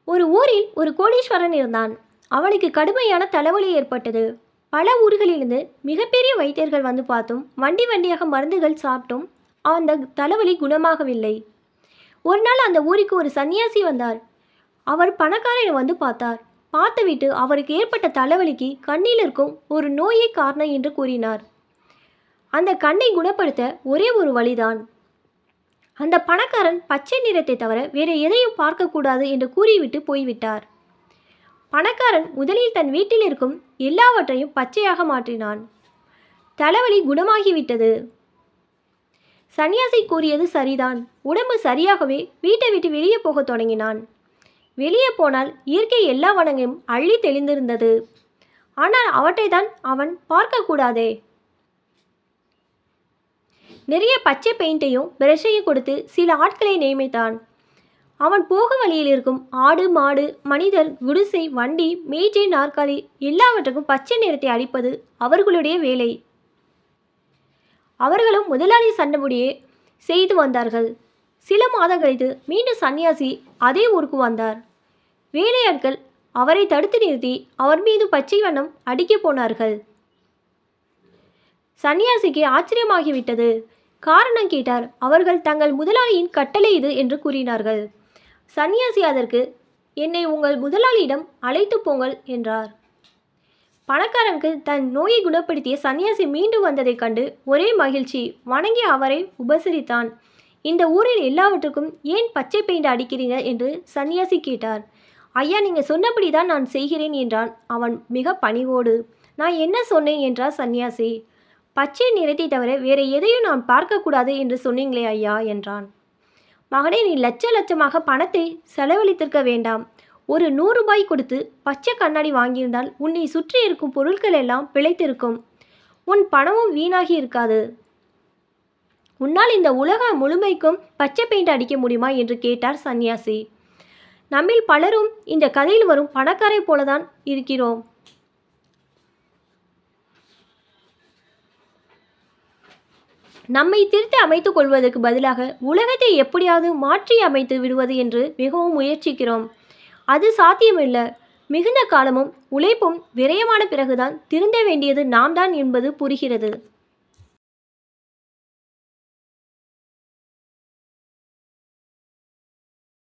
ஒரு ஊரில் ஒரு கோடீஸ்வரன் இருந்தான். அவனுக்கு கடுமையான தலைவலி ஏற்பட்டது. பல ஊர்களிலிருந்து மிகப்பெரிய வைத்தியர்கள் வந்து பார்த்தும் வண்டி வண்டியாக மருந்துகள் சாப்பிட்டும் அந்த தலைவலி குணமாகவில்லை. ஒரு நாள் அந்த ஊருக்கு ஒரு சன்னியாசி வந்தார். அவர் பணக்காரனை வந்து பார்த்தார். பார்த்துவிட்டு அவருக்கு ஏற்பட்ட தலைவலிக்கு கண்ணில் இருக்கும் ஒரு நோயே காரணம் என்று கூறினார். அந்த கண்ணை குணப்படுத்த ஒரே ஒரு வழிதான். அந்த பணக்காரன் பச்சை நிறத்தை தவிர வேறு எதையும் பார்க்கக்கூடாது என்று கூறிவிட்டு போய்விட்டார். பணக்காரன் முதலில் தன் வீட்டில் இருக்கும் எல்லாவற்றையும் பச்சையாக மாற்றினான். தலைவலி குணமாகிவிட்டது. சன்னியாசி கூறியது சரிதான். உடம்பு சரியாகவே வீட்டை விட்டு வெளியே போகத் தொடங்கினான். வெளியே போனால் இயற்கை எல்லா வனங்களும் அள்ளி தெளிந்திருந்தது. ஆனால் அவற்றை தான் அவன் பார்க்கக்கூடாதே. நிறைய பச்சை பெயிண்டையும் பிரஷையும் கொடுத்து சில ஆட்களை நியமித்தான். அவன் போகும் வழியில் இருக்கும் ஆடு மாடு மனிதர் குடிசை வண்டி மேஜை நாற்காலி எல்லாவற்றுக்கும் பச்சை நிறத்தை அடிப்பது அவர்களுடைய வேலை. அவர்களும் முதலாளி சண்டமுடியே செய்து வந்தார்கள். சில மாதம் கழித்து மீண்டும் சன்னியாசி அதே ஊருக்கு வந்தார். வேலையாட்கள் அவரை தடுத்து நிறுத்தி அவர் மீது பச்சை வண்ணம் அடிக்க போனார்கள். சன்னியாசிக்கு ஆச்சரியமாகிவிட்டது. காரணம் கேட்டார். அவர்கள் தங்கள் முதலாளியின் கட்டளை இது என்று கூறினார்கள். சன்னியாசி அதற்கு, என்னை உங்கள் முதலாளியிடம் அழைத்து போங்கள் என்றார். பணக்காரனுக்கு தன் நோயை குணப்படுத்திய சன்னியாசி மீண்டும் வந்ததைக் கண்டு ஒரே மகிழ்ச்சி. வணங்கி அவரை உபசரித்தான். இந்த ஊரில் எல்லாவற்றுக்கும் ஏன் பச்சை பெயிண்ட் அடிக்கிறீங்க என்று சன்னியாசி கேட்டார். ஐயா, நீங்கள் சொன்னபடி தான் நான் செய்கிறேன் என்றான் அவன் மிக பணிவோடு. நான் என்ன சொன்னேன் என்றார் சன்னியாசி. பச்சை நிறத்தை தவிர வேறு எதையும் நான் பார்க்கக்கூடாது என்று சொன்னீங்களே ஐயா என்றான். மகனே, நீ லட்ச லட்சமாக பணத்தை செலவழித்திருக்க வேண்டாம். ஒரு 100 ரூபாய் கொடுத்து பச்சை கண்ணாடி வாங்கியிருந்தால் உன்னை சுற்றி இருக்கும் பொருட்கள் எல்லாம் பிழைத்திருக்கும். உன் பணமும் வீணாகி இருக்காது. உன்னால் இந்த உலகம் முழுமைக்கும் பச்சை பெயிண்ட் அடிக்க முடியுமா என்று கேட்டார் சன்னியாசி. நம்மில் பலரும் இந்த கதையில் வரும் பணக்காரை போலதான் இருக்கிறோம். நம்மை திருத்தி அமைத்துக் கொள்வதற்கு பதிலாக உலகத்தை எப்படியாவது மாற்றி அமைத்து விடுவது என்று மிகவும் முயற்சிக்கிறோம். அது சாத்தியமில்லை. மிகுந்த காலமும் உழைப்பும் விரயமான பிறகுதான் திருந்த வேண்டியது நாம் தான் என்பது புரிகிறது.